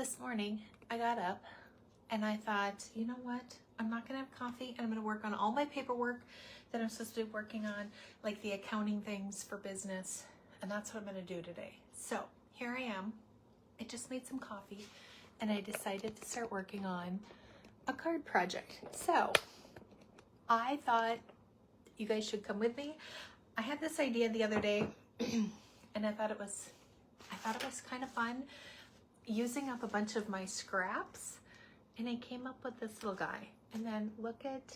this morning I got up and I thought, you know what? I'm not gonna have coffee and I'm gonna work on all my paperwork that I'm supposed to be working on, like the accounting things for business. And that's what I'm gonna do today. So here I am. I just made some coffee and I decided to start working on a card project. So I thought you guys should come with me. I had this idea the other day and I thought it was kind of fun using up a bunch of my scraps, and I came up with this little guy. And then look at,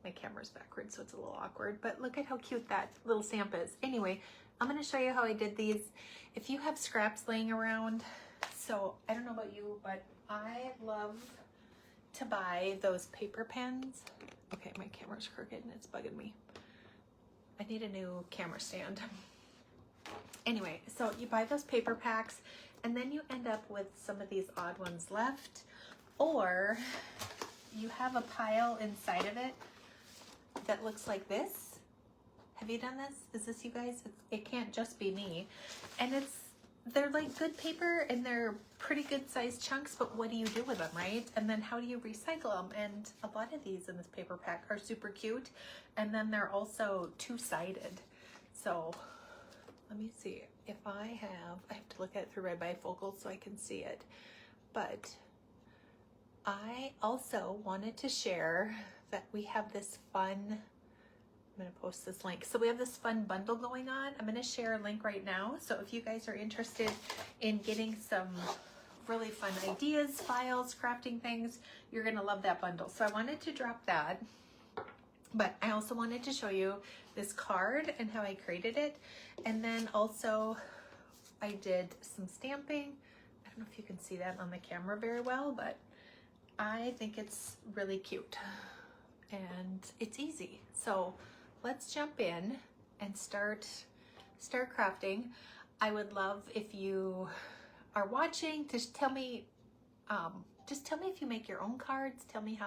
my camera's backwards so it's a little awkward, but look at how cute that little stamp is. Anyway, I'm going to show you how I did these. If you have scraps laying around, so I don't know about you, but I love to buy those paper pens. Okay, my camera's crooked and it's bugging me. I need a new camera stand. Anyway, so you buy those paper packs and then you end up with some of these odd ones left, or you have a pile inside of it that looks like this. Have you done this? Is this you guys? It can't just be me. And they're like good paper and they're pretty good sized chunks, but what do you do with them, right? And then how do you recycle them? And a lot of these in this paper pack are super cute. And then they're also two-sided. So let me see if I have to look at it through my bifocal so I can see it. But I also wanted to share that we have this fun, I'm gonna post this link. So we have this fun bundle going on. I'm gonna share a link right now. So if you guys are interested in getting some really fun ideas, files, crafting things, you're gonna love that bundle. So I wanted to drop that, but I also wanted to show you this card and how I created it. And then also I did some stamping. I don't know if you can see that on the camera very well, but I think it's really cute and it's easy. So let's jump in and start crafting. I would love if you are watching to tell me, just tell me if you make your own cards. Tell me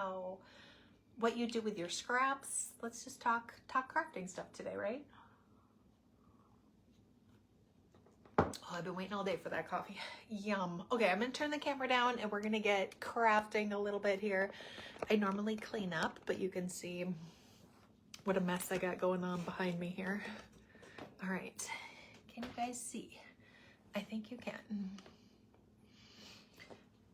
what you do with your scraps. Let's just talk crafting stuff today, right? Oh, I've been waiting all day for that coffee. Yum. Okay, I'm gonna turn the camera down and we're gonna get crafting a little bit here. I normally clean up, but you can see what a mess I got going on behind me here. All right, can you guys see? I think you can.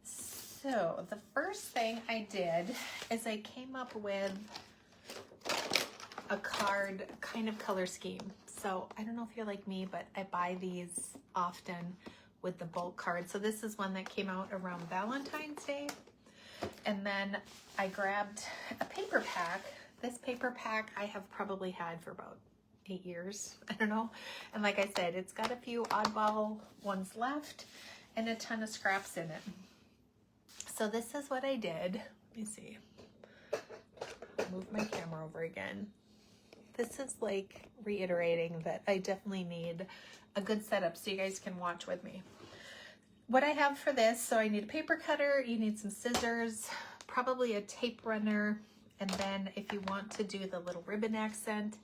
So the first thing I did is I came up with a card kind of color scheme. So I don't know if you're like me, but I buy these often with the bulk card. So this is one that came out around Valentine's Day. And then I grabbed a paper pack. This paper pack I have probably had for about 8 years. I don't know. And like I said, it's got a few oddball ones left and a ton of scraps in it. So this is what I did. Let me see. Move my camera over again. This is like reiterating that I definitely need a good setup so you guys can watch with me. What I have for this, so I need a paper cutter, you need some scissors, probably a tape runner, and then if you want to do the little ribbon accent,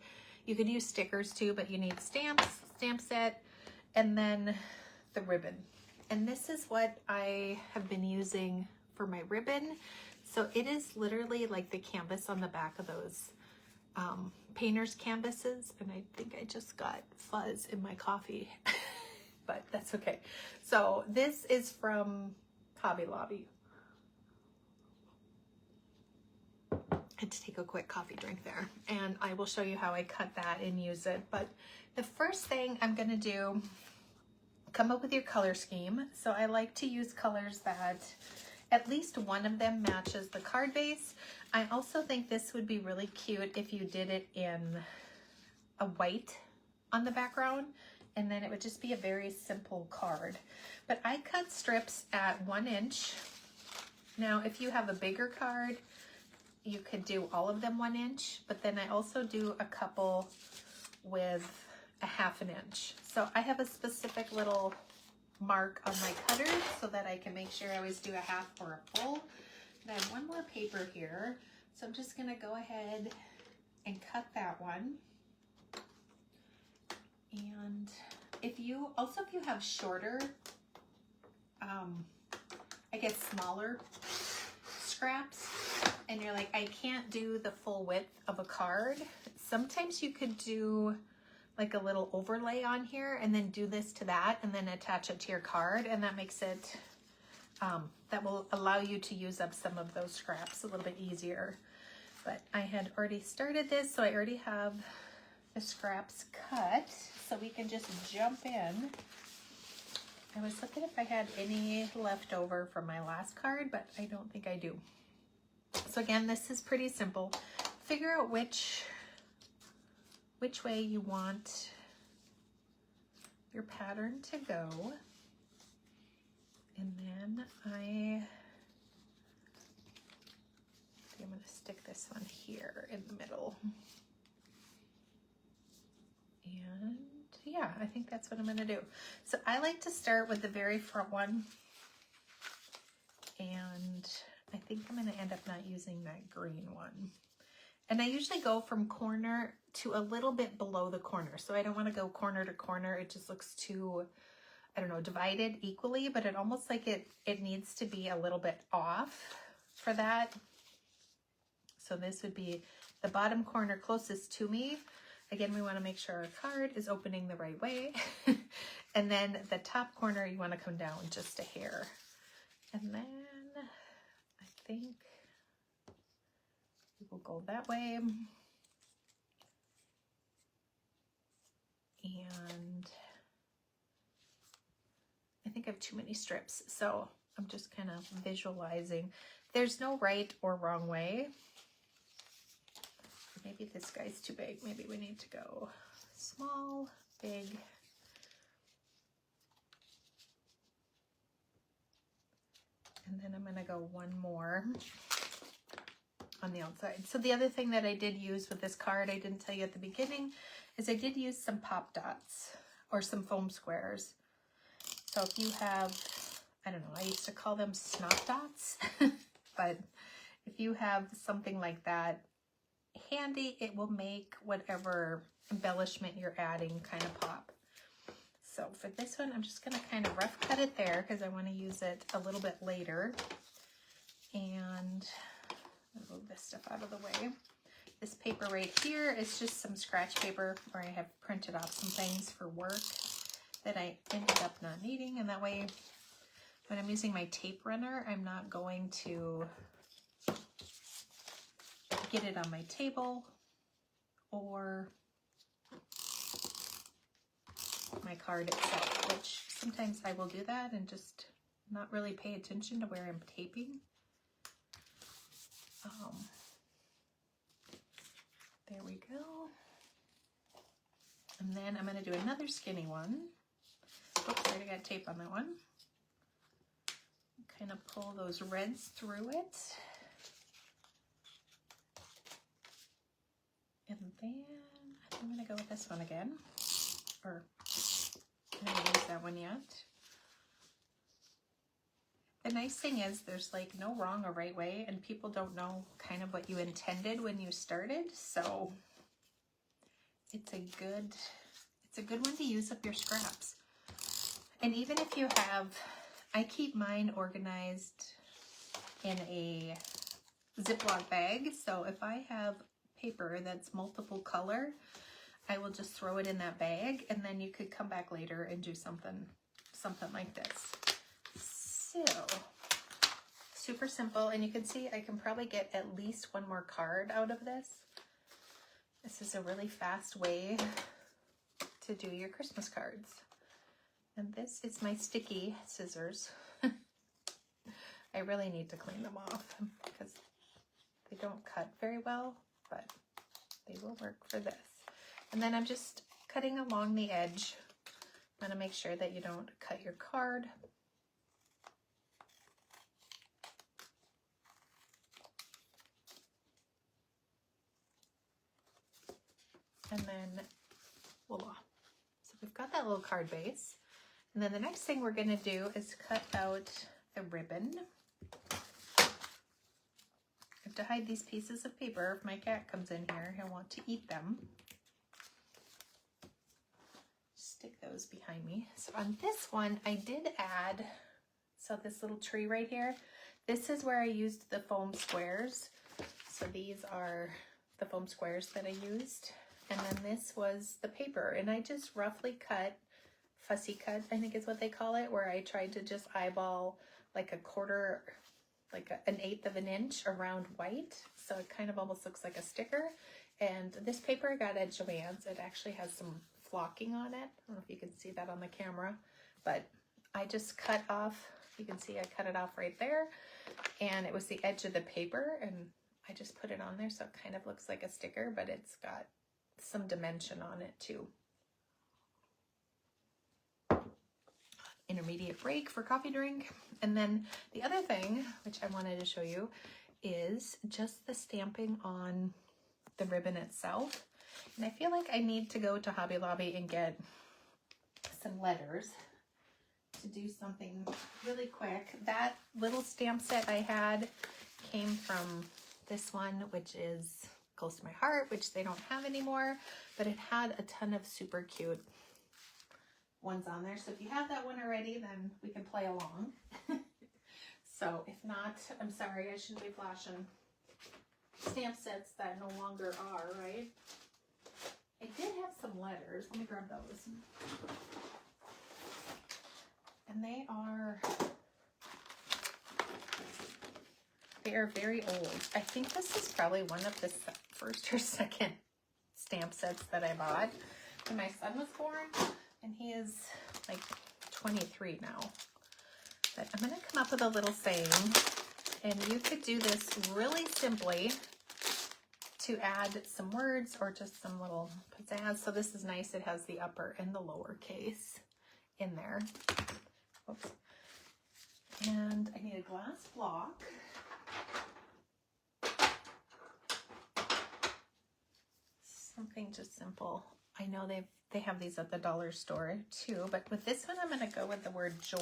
you could use stickers too, but you need stamps, stamp set, and then the ribbon. And this is what I have been using for my ribbon. So it is literally like the canvas on the back of those painter's canvases, and I think I just got fuzz in my coffee, but that's okay. So this is from Hobby Lobby. I had to take a quick coffee drink there, and I will show you how I cut that and use it. But the first thing I'm gonna do, come up with your color scheme. So I like to use colors that at least one of them matches the card base. I also think this would be really cute if you did it in a white on the background, and then it would just be a very simple card. But I cut strips at 1 inch. Now, if you have a bigger card, you could do all of them 1 inch, but then I also do a couple with a 1/2 inch. So I have a specific little mark on my cutter so that I can make sure I always do a 1/2 or a full. And I have one more paper here, so I'm just gonna go ahead and cut that one. And if you have shorter, I get smaller scraps and you're like, I can't do the full width of a card. Sometimes you could do like a little overlay on here and then do this to that and then attach it to your card, and that makes it, that will allow you to use up some of those scraps a little bit easier. But I had already started this, so I already have the scraps cut, so we can just jump in. I was looking if I had any left over from my last card, but I don't think I do. So again, this is pretty simple. Figure out which way you want your pattern to go. And then I'm going to stick this one here in the middle. And yeah, I think that's what I'm going to do. So I like to start with the very front one. And I think I'm going to end up not using that green one. And I usually go from corner to a little bit below the corner. So I don't want to go corner to corner. It just looks too, I don't know, divided equally, but it almost like it needs to be a little bit off for that. So this would be the bottom corner closest to me. Again, we want to make sure our card is opening the right way. And then the top corner, you want to come down just a hair. And then I think we will go that way. And I think I have too many strips, so I'm just kind of visualizing. There's no right or wrong way. Maybe this guy's too big. Maybe we need to go small, big. And then I'm going to go one more on the outside. So the other thing that I did use with this card, I didn't tell you at the beginning, is I did use some pop dots or some foam squares. So if you have, I don't know, I used to call them snot dots, but if you have something like that handy, it will make whatever embellishment you're adding kind of pop. So for this one, I'm just going to kind of rough cut it there because I want to use it a little bit later. And I'll move this stuff out of the way. This paper right here is just some scratch paper where I have printed off some things for work that I ended up not needing. And that way, when I'm using my tape runner, I'm not going to get it on my table or my card itself, which sometimes I will do that and just not really pay attention to where I'm taping. There we go. And then I'm going to do another skinny one. Oops, I already got tape on that one. Kind of pull those reds through it. And then I'm going to go with this one again. Or I haven't used that one yet. The nice thing is there's like no wrong or right way, and people don't know kind of what you intended when you started. So it's a good one to use up your scraps. And even if you have, I keep mine organized in a Ziploc bag. So if I have paper that's multiple color, I will just throw it in that bag, and then you could come back later and do something like this. So super simple, and you can see I can probably get at least one more card out of this. This is a really fast way to do your Christmas cards. And this is my sticky scissors. I really need to clean them off because they don't cut very well, but they will work for this. And then I'm just cutting along the edge. I'm going to make sure that you don't cut your card. And then voila. So we've got that little card base. And then the next thing we're going to do is cut out the ribbon. I have to hide these pieces of paper. If my cat comes in here, he'll want to eat them. Stick those behind me. So on this one, I did add So this little tree right here, this is where I used the foam squares. So these are the foam squares that I used. And then this was the paper, and I just roughly cut, fussy cut, I think is what they call it, where I tried to just eyeball like a quarter, like an eighth of an inch around white. So it kind of almost looks like a sticker. And this paper I got at Joann's. It actually has some flocking on it. I don't know if you can see that on the camera, but I just cut off, you can see I cut it off right there. And it was the edge of the paper, and I just put it on there so it kind of looks like a sticker, but it's got some dimension on it too. Intermediate break for coffee drink. And then the other thing, which I wanted to show you, is just the stamping on the ribbon itself. And I feel like I need to go to Hobby Lobby and get some letters to do something really quick. That little stamp set I had came from this one, which is close to my heart, which they don't have anymore, but it had a ton of super cute ones on there. So if you have that one already, then we can play along. So if not, I'm sorry, I shouldn't be flashing stamp sets that no longer are, right? I did have some letters. Let me grab those. And they are very old. I think this is probably one of the first or second stamp sets that I bought when my son was born, and he is like 23 now. But I'm gonna come up with a little saying, and you could do this really simply to add some words or just some little pizzazz. So this is nice. It has the upper and the lower case in there. Oops. And I need a glass block. Something just simple. I know they have these at the dollar store too, but with this one I'm going to go with the word joy.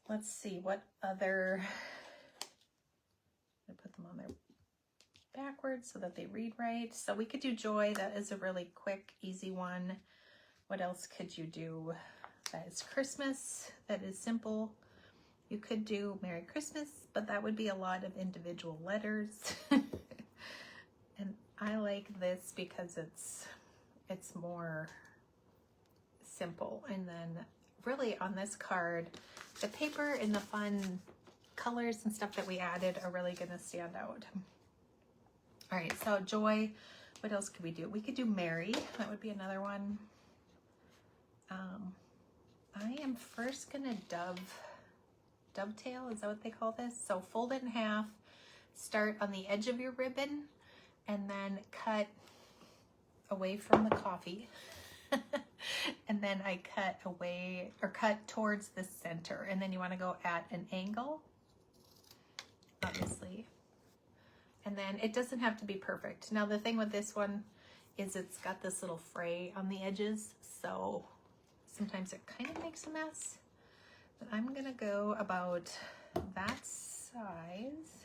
Let's see what other, I put them on there backwards so that they read right. So we could do joy. That is a really quick, easy one. What else could you do? That is Christmas. That is simple. You could do Merry Christmas, but that would be a lot of individual letters. And I like this because it's more simple. And then really on this card, the paper and the fun colors and stuff that we added are really going to stand out. All right, so joy. What else could we do? We could do Mary. That would be another one. I am first going to dovetail. Is that what they call this? So fold it in half, start on the edge of your ribbon, and then cut away from the coffee. And then I cut away, or cut towards the center. And then you want to go at an angle, obviously. And then it doesn't have to be perfect. Now the thing with this one is it's got this little fray on the edges, so sometimes it kind of makes a mess. But I'm gonna go about that size.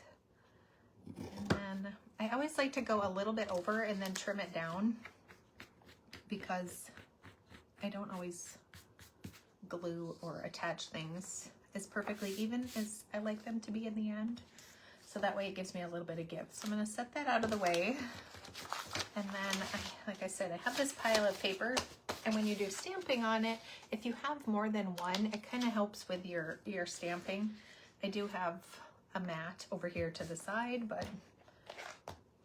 And then I always like to go a little bit over and then trim it down, because I don't always glue or attach things as perfectly even as I like them to be in the end. So that way it gives me a little bit of give. So I'm gonna set that out of the way. And then, like I said, I have this pile of paper, and when you do stamping on it, if you have more than one, it kind of helps with your stamping. I do have a mat over here to the side, but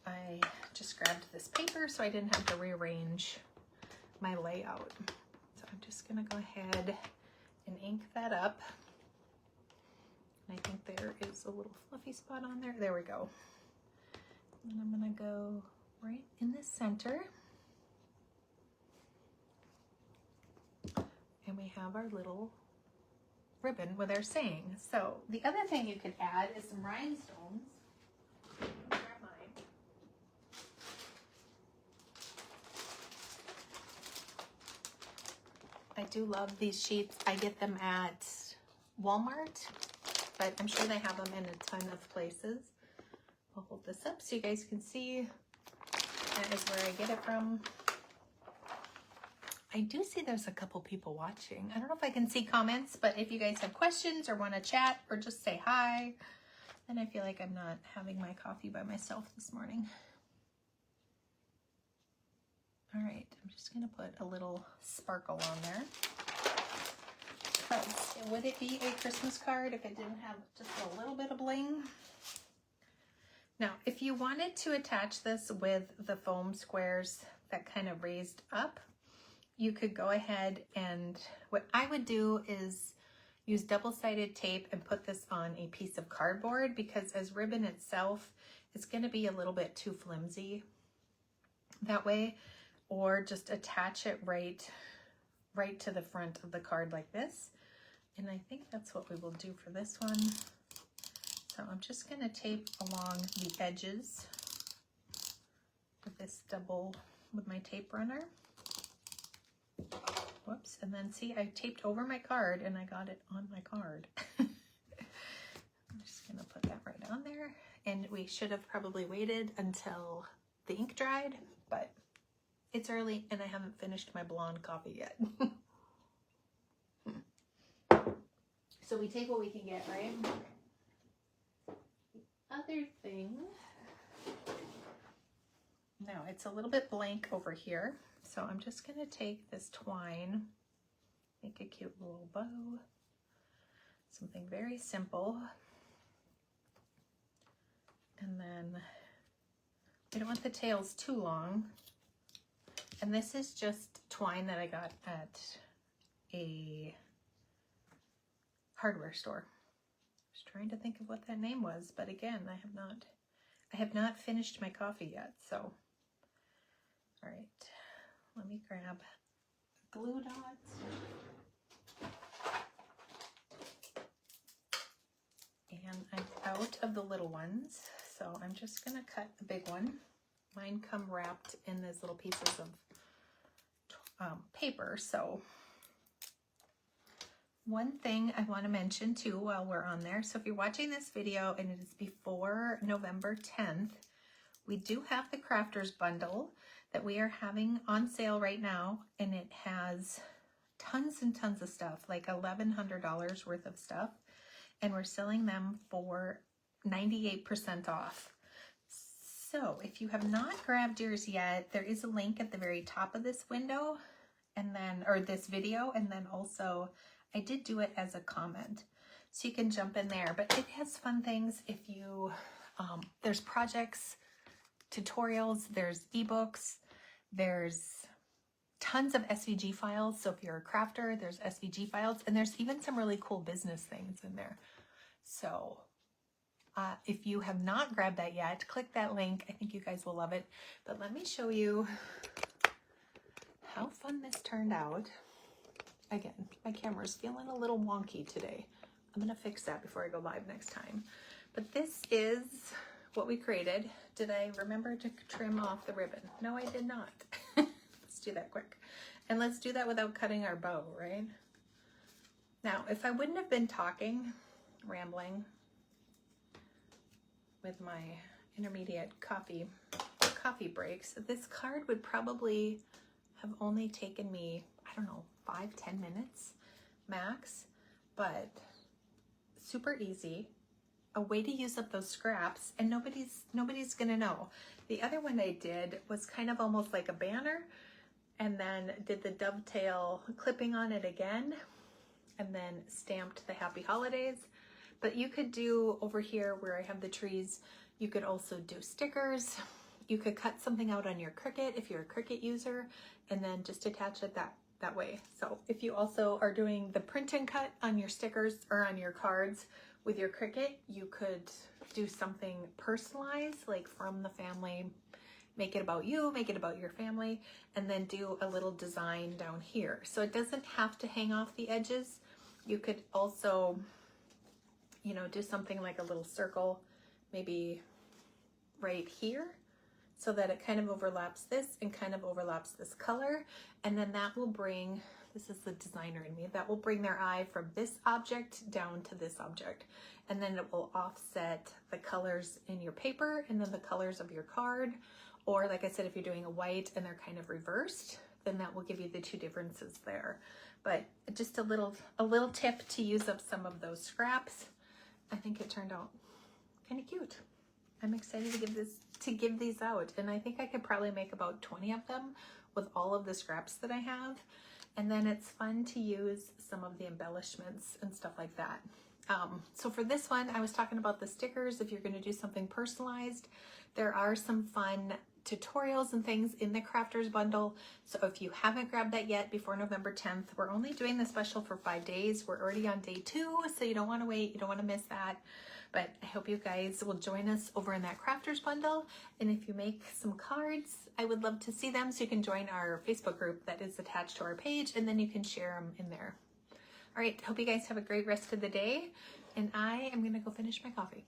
I just grabbed this paper so I didn't have to rearrange my layout. So I'm just gonna go ahead and ink that up. And I think there is a little fluffy spot on there. There we go. And I'm gonna go right in the center. And we have our little ribbon with our saying. So the other thing you could add is some rhinestones. Grab mine. I do love these sheets. I get them at Walmart, but I'm sure they have them in a ton of places. I'll hold this up so you guys can see. That is where I get it from. I do see there's a couple people watching. I don't know if I can see comments, but if you guys have questions or want to chat or just say hi, then I feel like I'm not having my coffee by myself this morning. All right, I'm just gonna put a little sparkle on there. Because would it be a Christmas card if it didn't have just a little bit of bling? Now, if you wanted to attach this with the foam squares that kind of raised up, you could go ahead, and what I would do is use double-sided tape and put this on a piece of cardboard, because as ribbon itself, it's going to be a little bit too flimsy that way, or just attach it right to the front of the card like this. And I think that's what we will do for this one. So I'm just going to tape along the edges with this with my tape runner. Whoops, and then see, I taped over my card and I got it on my card. I'm just gonna put that right on there. And we should have probably waited until the ink dried, but it's early and I haven't finished my blonde coffee yet. So we take what we can get, right? The other thing, now it's a little bit blank over here. So I'm just going to take this twine, make a cute little bow, something very simple. And then I don't want the tails too long. And this is just twine that I got at a hardware store. I was trying to think of what that name was, but again, I have not finished my coffee yet. So, all right. Let me grab glue dots. And I'm out of the little ones, so I'm just gonna cut a big one. Mine come wrapped in these little pieces of paper. So one thing I want to mention too while we're on there, so if you're watching this video and it is before November 10th, we do have the Crafters Bundle that we are having on sale right now, and it has tons and tons of stuff, like $1,100 worth of stuff, and we're selling them for 98% off. So if you have not grabbed yours yet, there is a link at the very top of this window, and then, or this video, and then also I did do it as a comment, so you can jump in there. But it has fun things. If you there's projects, tutorials, there's ebooks, there's tons of SVG files. So if you're a crafter, there's SVG files, and there's even some really cool business things in there. So if you have not grabbed that yet, click that link. I think you guys will love it. But let me show you how fun this turned out. Again, my camera's feeling a little wonky today. I'm gonna fix that before I go live next time. But this is what we created. Did I remember to trim off the ribbon? No, I did not. Let's do that quick. And let's do that without cutting our bow, right? Now, if I wouldn't have been talking, rambling with my intermediate coffee breaks, this card would probably have only taken me, I don't know, 5-10 minutes max, but super easy. A way to use up those scraps, and nobody's gonna know. The other one I did was kind of almost like a banner, and then did the dovetail clipping on it again, and then stamped the happy holidays. But you could do over here where I have the trees, you could also do stickers. You could cut something out on your Cricut if you're a Cricut user, and then just attach it that way. So if you also are doing the print and cut on your stickers or on your cards with your Cricut, you could do something personalized, like from the family, make it about you, make it about your family, and then do a little design down here. So it doesn't have to hang off the edges. You could also, you know, do something like a little circle, maybe right here, so that it kind of overlaps this and kind of overlaps this color. And then that will bring, this is the designer in me, that will bring their eye from this object down to this object. And then it will offset the colors in your paper and then the colors of your card. Or like I said, if you're doing a white and they're kind of reversed, then that will give you the two differences there. But just a little tip to use up some of those scraps. I think it turned out kind of cute. I'm excited to give these out, and I think I could probably make about 20 of them with all of the scraps that I have. And then it's fun to use some of the embellishments and stuff like that. So for this one, I was talking about the stickers. If you're going to do something personalized, there are some fun tutorials and things in the crafters bundle. So if you haven't grabbed that yet before November 10th, we're only doing the special for 5 days. We're already on day 2, so you don't want to wait. You don't want to miss that. But I hope you guys will join us over in that crafters bundle. And if you make some cards, I would love to see them. So you can join our Facebook group that is attached to our page, and then you can share them in there. All right, hope you guys have a great rest of the day. And I am going to go finish my coffee.